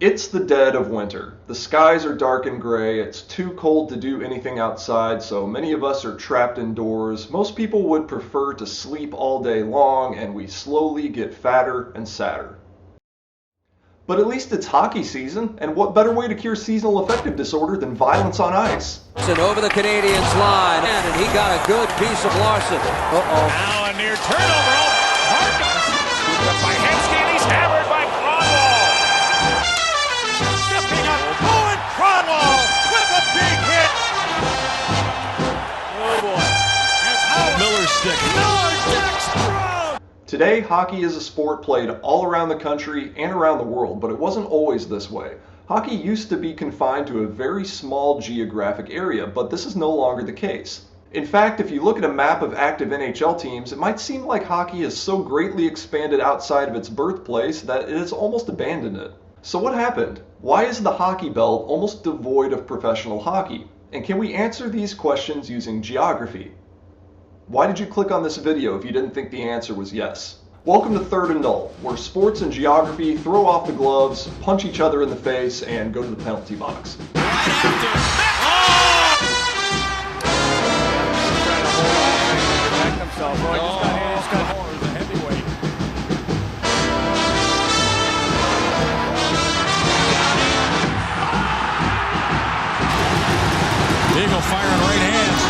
It's the dead of winter. The skies are dark and gray. It's too cold to do anything outside, so many of us are trapped indoors. Most people would prefer to sleep all day long, and we slowly get fatter and sadder. But at least it's hockey season, and what better way to cure seasonal affective disorder than violence on ice? And over the Canadiens line, and he got a good piece of Larson. Now a near turnover. Harkins scooped up by Hensky, and he's hammered by Cronwall. Stepping up, Owen Cronwall with a big hit. Oh boy. As Howard Miller's stick. Miller decks Brown. Today, hockey is a sport played all around the country and around the world, but it wasn't always this way. Hockey used to be confined to a very small geographic area, but this is no longer the case. In fact, if you look at a map of active NHL teams, it might seem like hockey has so greatly expanded outside of its birthplace that it has almost abandoned it. So what happened? Why is the hockey belt almost devoid of professional hockey? And can we answer these questions using geography? Why did you click on this video if you didn't think the answer was yes? Welcome to Third and Null, where sports and geography throw off the gloves, punch each other in the face, and go to the penalty box. Eagle firing right hands.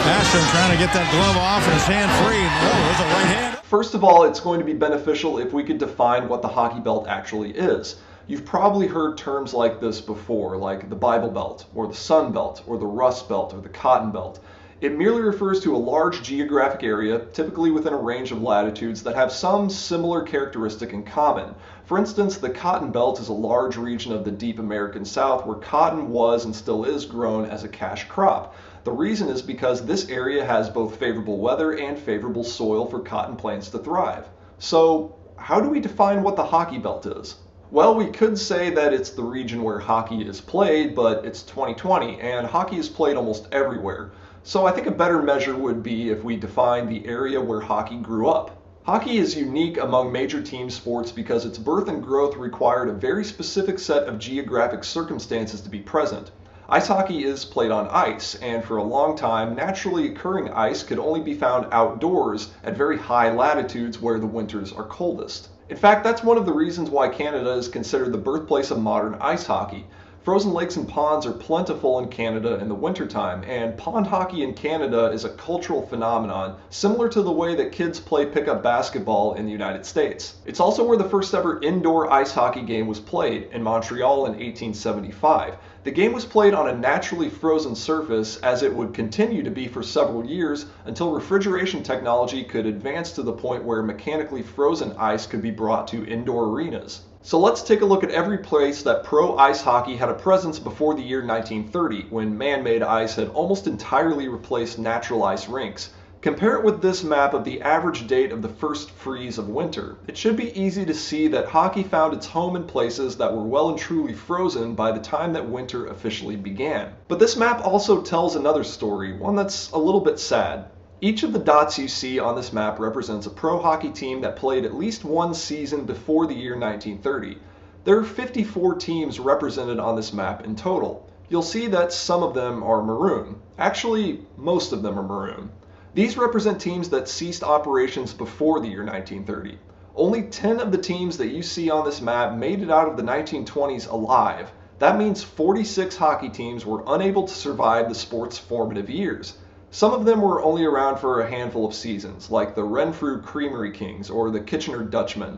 Ashton trying to get that glove off and his hand free. Oh, there's a right hand. First of all, it's going to be beneficial if we could define what the hockey belt actually is. You've probably heard terms like this before, like the Bible Belt, or the Sun Belt, or the Rust Belt, or the Cotton Belt. It merely refers to a large geographic area, typically within a range of latitudes, that have some similar characteristic in common. For instance, the Cotton Belt is a large region of the deep American South where cotton was and still is grown as a cash crop. The reason is because this area has both favorable weather and favorable soil for cotton plants to thrive. So, how do we define what the hockey belt is? Well, we could say that it's the region where hockey is played, but it's 2020 and hockey is played almost everywhere. So I think a better measure would be if we define the area where hockey grew up. Hockey is unique among major team sports because its birth and growth required a very specific set of geographic circumstances to be present. Ice hockey is played on ice, and for a long time, naturally occurring ice could only be found outdoors at very high latitudes where the winters are coldest. In fact, that's one of the reasons why Canada is considered the birthplace of modern ice hockey. Frozen lakes and ponds are plentiful in Canada in the wintertime, and pond hockey in Canada is a cultural phenomenon similar to the way that kids play pickup basketball in the United States. It's also where the first ever indoor ice hockey game was played, in Montreal in 1875. The game was played on a naturally frozen surface, as it would continue to be for several years until refrigeration technology could advance to the point where mechanically frozen ice could be brought to indoor arenas. So let's take a look at every place that pro ice hockey had a presence before the year 1930, when man-made ice had almost entirely replaced natural ice rinks. Compare it with this map of the average date of the first freeze of winter. It should be easy to see that hockey found its home in places that were well and truly frozen by the time that winter officially began. But this map also tells another story, one that's a little bit sad. Each of the dots you see on this map represents a pro hockey team that played at least one season before the year 1930. There are 54 teams represented on this map in total. You'll see that some of them are maroon. Actually, most of them are maroon. These represent teams that ceased operations before the year 1930. Only 10 of the teams that you see on this map made it out of the 1920s alive. That means 46 hockey teams were unable to survive the sport's formative years. Some of them were only around for a handful of seasons, like the Renfrew Creamery Kings or the Kitchener Dutchmen.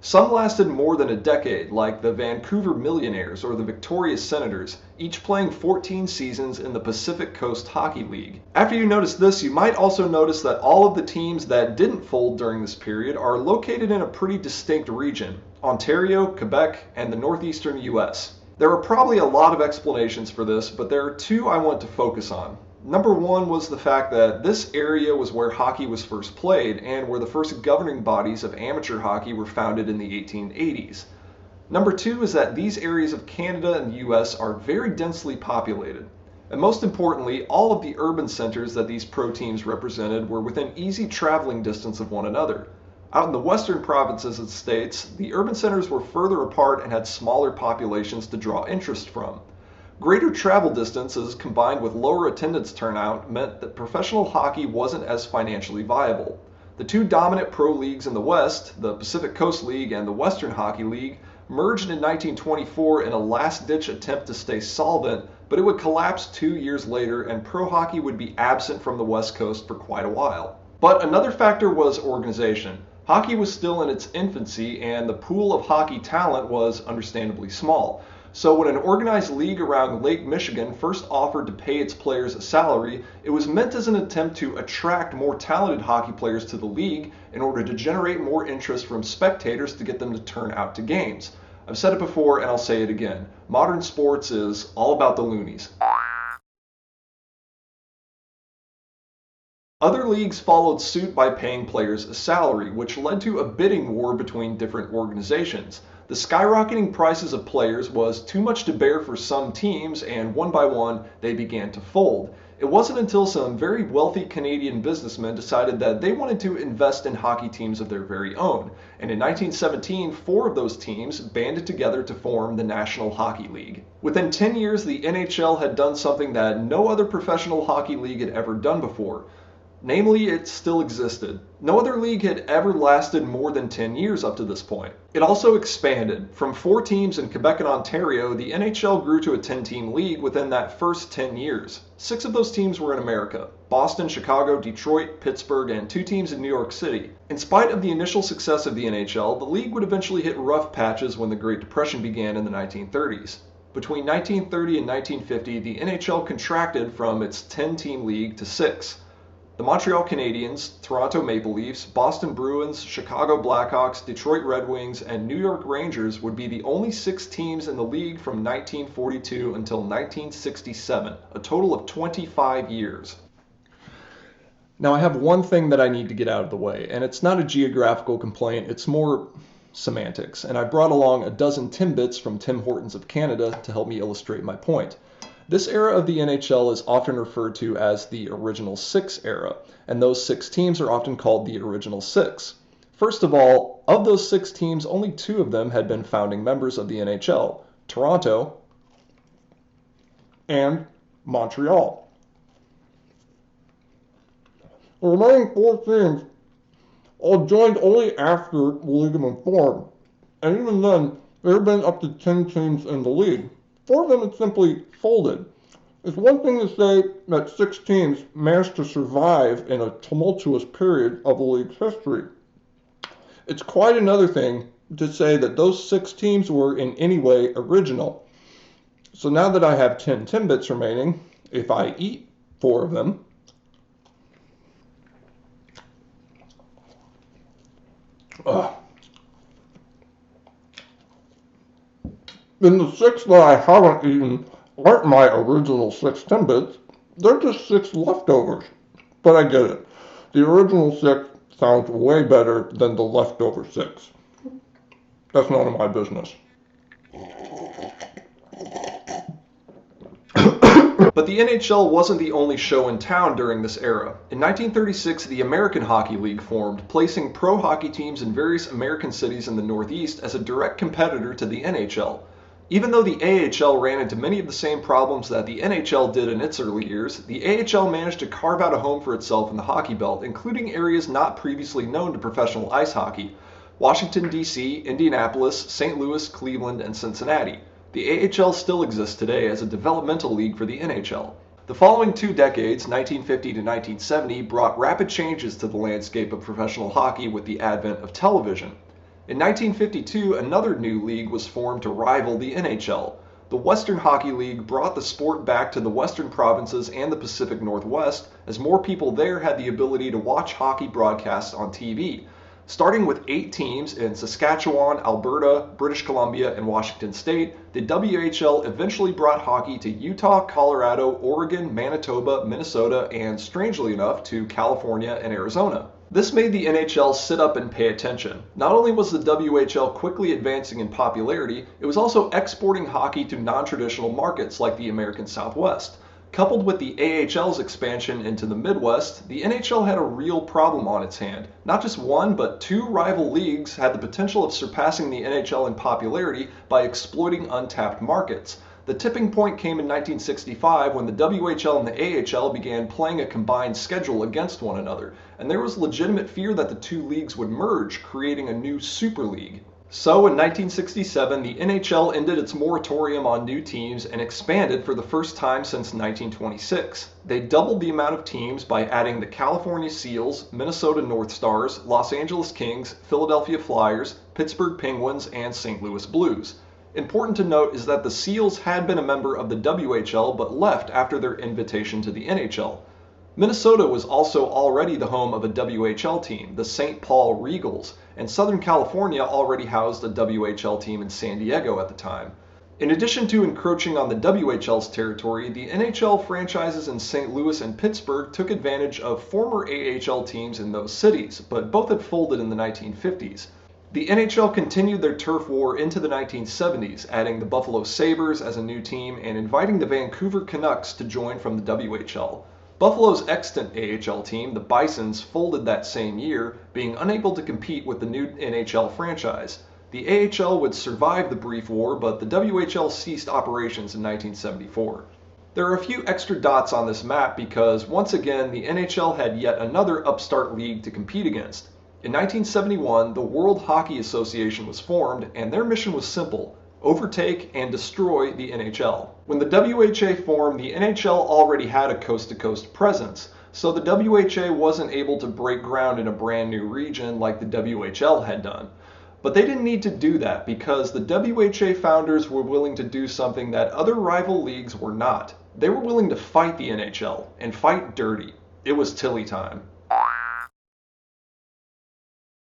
Some lasted more than a decade, like the Vancouver Millionaires or the Victoria Senators, each playing 14 seasons in the Pacific Coast Hockey League. After you notice this, you might also notice that all of the teams that didn't fold during this period are located in a pretty distinct region: Ontario, Quebec, and the northeastern US. There are probably a lot of explanations for this, but there are two I want to focus on. Number one was the fact that this area was where hockey was first played and where the first governing bodies of amateur hockey were founded in the 1880s. Number two is that these areas of Canada and the US are very densely populated. And most importantly, all of the urban centers that these pro teams represented were within easy traveling distance of one another. Out in the western provinces of the states, the urban centers were further apart and had smaller populations to draw interest from. Greater travel distances combined with lower attendance turnout meant that professional hockey wasn't as financially viable. The two dominant pro leagues in the West, the Pacific Coast League and the Western Hockey League, merged in 1924 in a last-ditch attempt to stay solvent, but it would collapse 2 years later and pro hockey would be absent from the West Coast for quite a while. But another factor was organization. Hockey was still in its infancy and the pool of hockey talent was understandably small. So when an organized league around Lake Michigan first offered to pay its players a salary, it was meant as an attempt to attract more talented hockey players to the league in order to generate more interest from spectators to get them to turn out to games. I've said it before and I'll say it again. Modern sports is all about the loonies. Other leagues followed suit by paying players a salary, which led to a bidding war between different organizations. The skyrocketing prices of players was too much to bear for some teams, and one by one, they began to fold. It wasn't until some very wealthy Canadian businessmen decided that they wanted to invest in hockey teams of their very own. And in 1917, 4 of those teams banded together to form the National Hockey League. Within 10 years, the NHL had done something that no other professional hockey league had ever done before. Namely, it still existed. No other league had ever lasted more than 10 years up to this point. It also expanded. From 4 teams in Quebec and Ontario, the NHL grew to a 10-team league within that first 10 years. 6 of those teams were in America: Boston, Chicago, Detroit, Pittsburgh, and 2 teams in New York City. In spite of the initial success of the NHL, the league would eventually hit rough patches when the Great Depression began in the 1930s. Between 1930 and 1950, the NHL contracted from its 10-team league to 6. The Montreal Canadiens, Toronto Maple Leafs, Boston Bruins, Chicago Blackhawks, Detroit Red Wings, and New York Rangers would be the only 6 teams in the league from 1942 until 1967, a total of 25 years. Now I have one thing that I need to get out of the way, and it's not a geographical complaint, it's more semantics, and I brought along a dozen Timbits from Tim Hortons of Canada to help me illustrate my point. This era of the NHL is often referred to as the Original Six era, and those 6 teams are often called the Original Six. First of all, of those 6 teams, only 2 of them had been founding members of the NHL, Toronto and Montreal. The remaining 4 teams all joined only after the league had been formed, and even then, there have been up to 10 teams in the league. 4 of them had simply folded. It's one thing to say that 6 teams managed to survive in a tumultuous period of the league's history. It's quite another thing to say that those 6 teams were in any way original. So now that I have 10 Timbits remaining, if I eat 4 of them, then the 6 that I haven't eaten aren't my original 6 Timbits, they're just 6 leftovers. But I get it. The original 6 sounds way better than the leftover 6. That's none of my business. But the NHL wasn't the only show in town during this era. In 1936, the American Hockey League formed, placing pro hockey teams in various American cities in the Northeast as a direct competitor to the NHL. Even though the AHL ran into many of the same problems that the NHL did in its early years, the AHL managed to carve out a home for itself in the hockey belt, including areas not previously known to professional ice hockey: Washington, D.C., Indianapolis, St. Louis, Cleveland, and Cincinnati. The AHL still exists today as a developmental league for the NHL. The following 2 decades, 1950 to 1970, brought rapid changes to the landscape of professional hockey with the advent of television. In 1952, another new league was formed to rival the NHL. The Western Hockey League brought the sport back to the western provinces and the Pacific Northwest, as more people there had the ability to watch hockey broadcasts on TV. Starting with 8 teams in Saskatchewan, Alberta, British Columbia, and Washington State, the WHL eventually brought hockey to Utah, Colorado, Oregon, Manitoba, Minnesota, and strangely enough, to California and Arizona. This made the NHL sit up and pay attention. Not only was the WHL quickly advancing in popularity, it was also exporting hockey to non-traditional markets like the American Southwest. Coupled with the AHL's expansion into the Midwest, the NHL had a real problem on its hand. Not just one, but two rival leagues had the potential of surpassing the NHL in popularity by exploiting untapped markets. The tipping point came in 1965 when the WHL and the AHL began playing a combined schedule against one another, and there was legitimate fear that the two leagues would merge, creating a new Super League. So in 1967, the NHL ended its moratorium on new teams and expanded for the first time since 1926. They doubled the amount of teams by adding the California Seals, Minnesota North Stars, Los Angeles Kings, Philadelphia Flyers, Pittsburgh Penguins, and St. Louis Blues. Important to note is that the Seals had been a member of the WHL but left after their invitation to the NHL. Minnesota was also already the home of a WHL team, the St. Paul Regals, and Southern California already housed a WHL team in San Diego at the time. In addition to encroaching on the WHL's territory, the NHL franchises in St. Louis and Pittsburgh took advantage of former AHL teams in those cities, but both had folded in the 1950s. The NHL continued their turf war into the 1970s, adding the Buffalo Sabres as a new team and inviting the Vancouver Canucks to join from the WHL. Buffalo's extant AHL team, the Bisons, folded that same year, being unable to compete with the new NHL franchise. The AHL would survive the brief war, but the WHL ceased operations in 1974. There are a few extra dots on this map because, once again, the NHL had yet another upstart league to compete against. In 1971, the World Hockey Association was formed, and their mission was simple: overtake and destroy the NHL. When the WHA formed, the NHL already had a coast-to-coast presence, so the WHA wasn't able to break ground in a brand new region like the WHL had done. But they didn't need to do that because the WHA founders were willing to do something that other rival leagues were not. They were willing to fight the NHL, and fight dirty. It was Tilly time.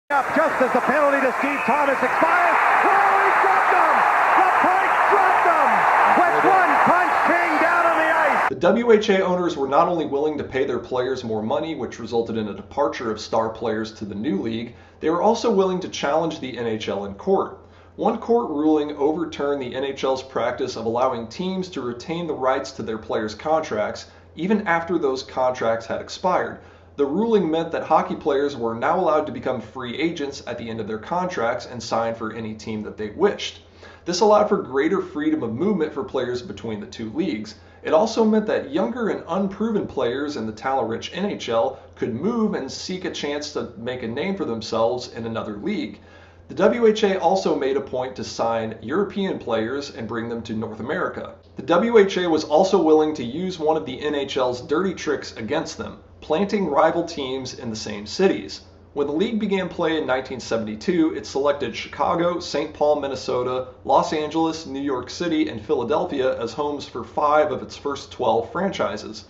Just as the penalty to Steve Thomas expires, oh, he dropped him! The punch dropped him! With one punch, King down on the ice! The WHA owners were not only willing to pay their players more money, which resulted in a departure of star players to the new league, they were also willing to challenge the NHL in court. One court ruling overturned the NHL's practice of allowing teams to retain the rights to their players' contracts even after those contracts had expired. The ruling meant that hockey players were now allowed to become free agents at the end of their contracts and sign for any team that they wished. This allowed for greater freedom of movement for players between the two leagues. It also meant that younger and unproven players in the talent-rich NHL could move and seek a chance to make a name for themselves in another league. The WHA also made a point to sign European players and bring them to North America. The WHA was also willing to use one of the NHL's dirty tricks against them, planting rival teams in the same cities. When the league began play in 1972, it selected Chicago, St. Paul, Minnesota, Los Angeles, New York City, and Philadelphia as homes for 5 of its first 12 franchises.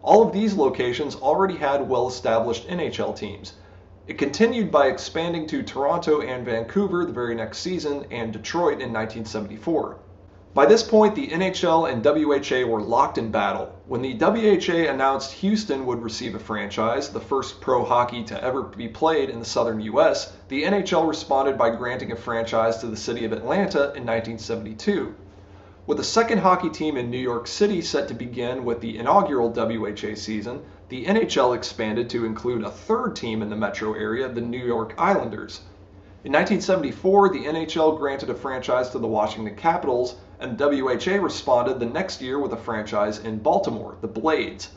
All of these locations already had well-established NHL teams. It continued by expanding to Toronto and Vancouver the very next season, and Detroit in 1974. By this point, the NHL and WHA were locked in battle. When the WHA announced Houston would receive a franchise, the first pro hockey to ever be played in the southern US, the NHL responded by granting a franchise to the city of Atlanta in 1972. With a second hockey team in New York City set to begin with the inaugural WHA season, the NHL expanded to include a third team in the metro area, the New York Islanders. In 1974, the NHL granted a franchise to the Washington Capitals, and WHA responded the next year with a franchise in Baltimore, the Blades.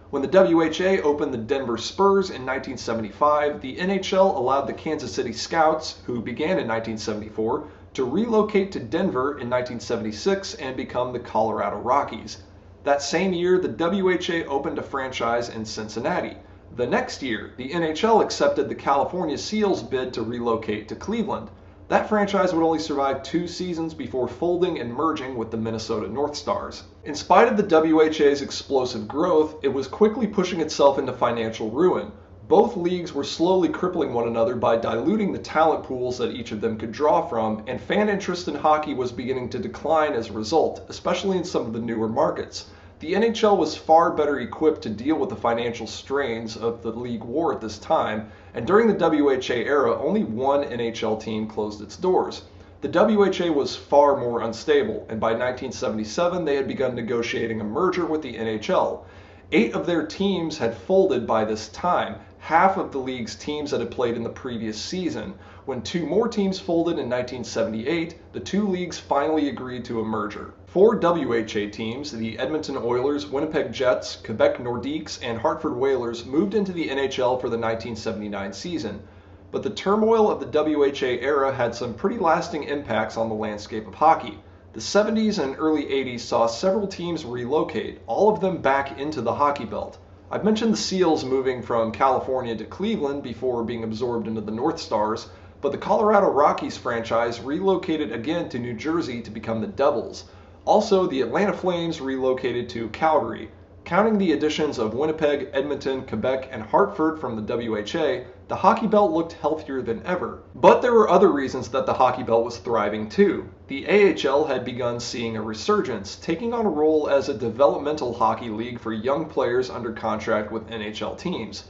When the WHA opened the Denver Spurs in 1975, the NHL allowed the Kansas City Scouts, who began in 1974, to relocate to Denver in 1976 and become the Colorado Rockies. That same year, the WHA opened a franchise in Cincinnati. The next year, the NHL accepted the California Seals' bid to relocate to Cleveland. That franchise would only survive 2 seasons before folding and merging with the Minnesota North Stars. In spite of the WHA's explosive growth, it was quickly pushing itself into financial ruin. Both leagues were slowly crippling one another by diluting the talent pools that each of them could draw from, and fan interest in hockey was beginning to decline as a result, especially in some of the newer markets. The NHL was far better equipped to deal with the financial strains of the league war at this time, and during the WHA era, only one NHL team closed its doors. The WHA was far more unstable, and by 1977 they had begun negotiating a merger with the NHL. 8 of their teams had folded by this time, half of the league's teams that had played in the previous season. When 2 more teams folded in 1978, the 2 leagues finally agreed to a merger. 4 WHA teams, the Edmonton Oilers, Winnipeg Jets, Quebec Nordiques, and Hartford Whalers, moved into the NHL for the 1979 season. But the turmoil of the WHA era had some pretty lasting impacts on the landscape of hockey. The 70s and early 80s saw several teams relocate, all of them back into the hockey belt. I've mentioned the Seals moving from California to Cleveland before being absorbed into the North Stars, but the Colorado Rockies franchise relocated again to New Jersey to become the Devils. Also, the Atlanta Flames relocated to Calgary. Counting the additions of Winnipeg, Edmonton, Quebec, and Hartford from the WHA, the hockey belt looked healthier than ever. But there were other reasons that the hockey belt was thriving too. The AHL had begun seeing a resurgence, taking on a role as a developmental hockey league for young players under contract with NHL teams.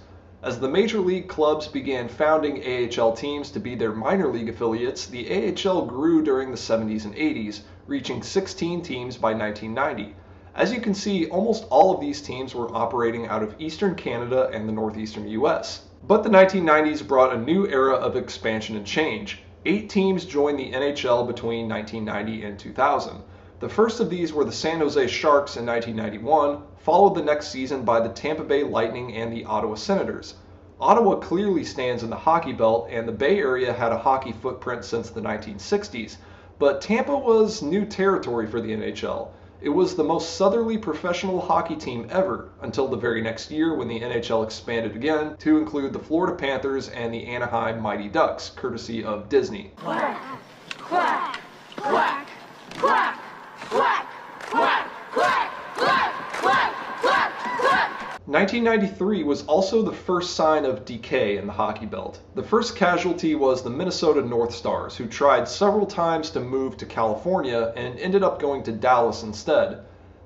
As the major league clubs began founding AHL teams to be their minor league affiliates, the AHL grew during the 70s and 80s, reaching 16 teams by 1990. As you can see, almost all of these teams were operating out of Eastern Canada and the northeastern US. But the 1990s brought a new era of expansion and change. 8 teams joined the NHL between 1990 and 2000. The first of these were the San Jose Sharks in 1991, followed the next season by the Tampa Bay Lightning and the Ottawa Senators. Ottawa clearly stands in the hockey belt, and the Bay Area had a hockey footprint since the 1960s. But Tampa was new territory for the NHL. It was the most southerly professional hockey team ever, until the very next year when the NHL expanded again to include the Florida Panthers and the Anaheim Mighty Ducks, courtesy of Disney. Quack, quack, quack, quack, quack, quack, quack, quack, quack, quack, quack. 1993 was also the first sign of decay in the hockey belt. The first casualty was the Minnesota North Stars, who tried several times to move to California and ended up going to Dallas instead.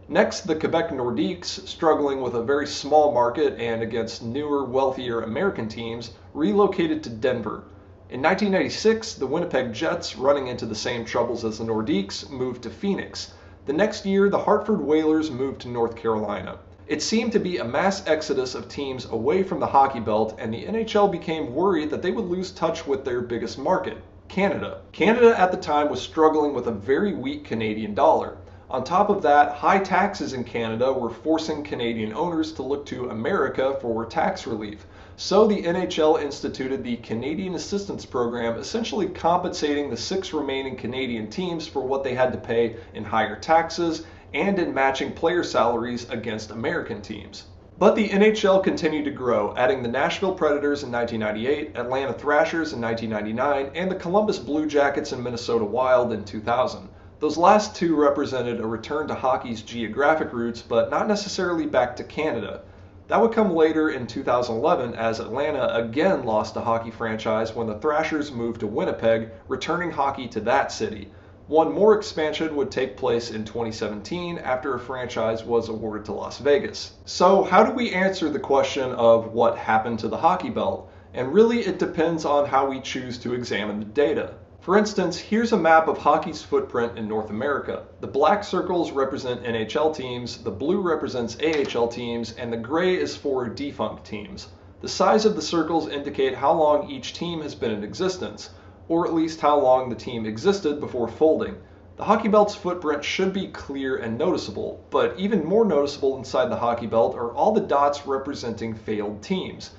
Next, the Quebec Nordiques, struggling with a very small market and against newer, wealthier American teams, relocated to Denver. In 1996, the Winnipeg Jets, running into the same troubles as the Nordiques, moved to Phoenix. The next year, the Hartford Whalers moved to North Carolina. It seemed to be a mass exodus of teams away from the hockey belt, and the NHL became worried that they would lose touch with their biggest market, Canada. Canada at the time was struggling with a very weak Canadian dollar. On top of that, high taxes in Canada were forcing Canadian owners to look to America for tax relief. So the NHL instituted the Canadian Assistance Program, essentially compensating the 6 remaining Canadian teams for what they had to pay in higher taxes and in matching player salaries against American teams. But the NHL continued to grow, adding the Nashville Predators in 1998, Atlanta Thrashers in 1999, and the Columbus Blue Jackets and Minnesota Wild in 2000. Those last 2 represented a return to hockey's geographic roots, but not necessarily back to Canada. That would come later in 2011 as Atlanta again lost a hockey franchise when the Thrashers moved to Winnipeg, returning hockey to that city. One more expansion would take place in 2017 after a franchise was awarded to Las Vegas. So how do we answer the question of what happened to the hockey belt? And really it depends on how we choose to examine the data. For instance, here's a map of hockey's footprint in North America. The black circles represent NHL teams, the blue represents AHL teams, and the gray is for defunct teams. The size of the circles indicate how long each team has been in existence, or at least how long the team existed before folding. The hockey belt's footprint should be clear and noticeable, but even more noticeable inside the hockey belt are all the dots representing failed teams.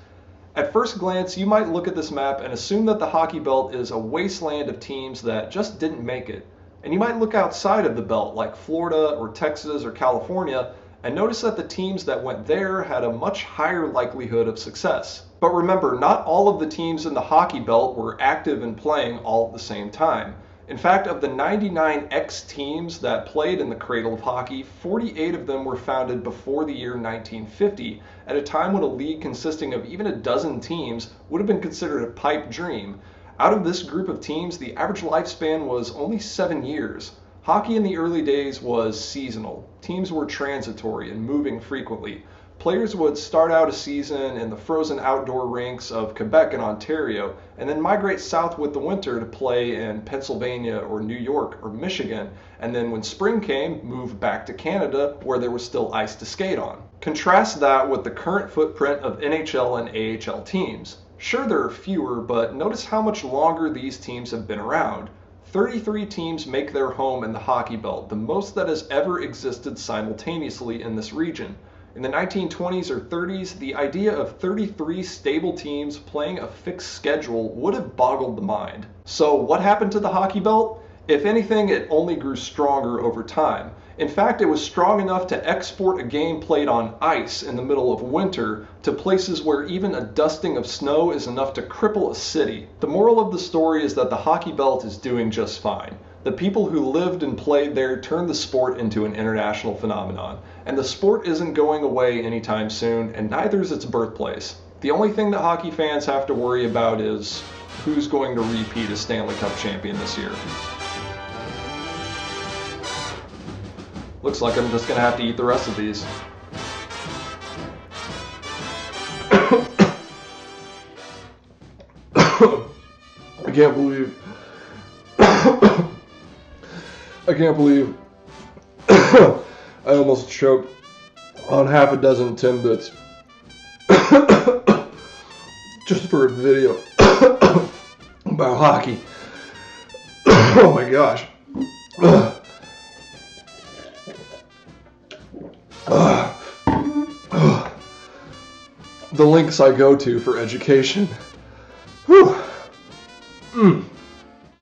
At first glance, you might look at this map and assume that the hockey belt is a wasteland of teams that just didn't make it. And you might look outside of the belt, like Florida or Texas or California, and notice that the teams that went there had a much higher likelihood of success. But remember, not all of the teams in the hockey belt were active and playing all at the same time. In fact, of the 99 ex-teams that played in the cradle of hockey, 48 of them were founded before the year 1950, at a time when a league consisting of even a dozen teams would have been considered a pipe dream. Out of this group of teams, the average lifespan was only 7 years. Hockey in the early days was seasonal. Teams were transitory and moving frequently. players would start out a season in the frozen outdoor rinks of Quebec and Ontario, and then migrate south with the winter to play in Pennsylvania or New York or Michigan, and then when spring came, move back to Canada where there was still ice to skate on. Contrast that with the current footprint of NHL and AHL teams. Sure, there are fewer, but notice how much longer these teams have been around. 33 teams make their home in the Hockey Belt, the most that has ever existed simultaneously in this region. In the 1920s or 30s, the idea of 33 stable teams playing a fixed schedule would have boggled the mind. So what happened to the Hockey Belt? If anything, it only grew stronger over time. In fact, it was strong enough to export a game played on ice in the middle of winter to places where even a dusting of snow is enough to cripple a city. The moral of the story is that the Hockey Belt is doing just fine. The people who lived and played there turned the sport into an international phenomenon, and the sport isn't going away anytime soon, and neither is its birthplace. The only thing that hockey fans have to worry about is who's going to repeat as Stanley Cup champion this year. Looks like I'm just going to have to eat the rest of these. I can't believe I almost choked on half a dozen Timbits just for a video about hockey. Oh my gosh. The links I go to for education. Whew.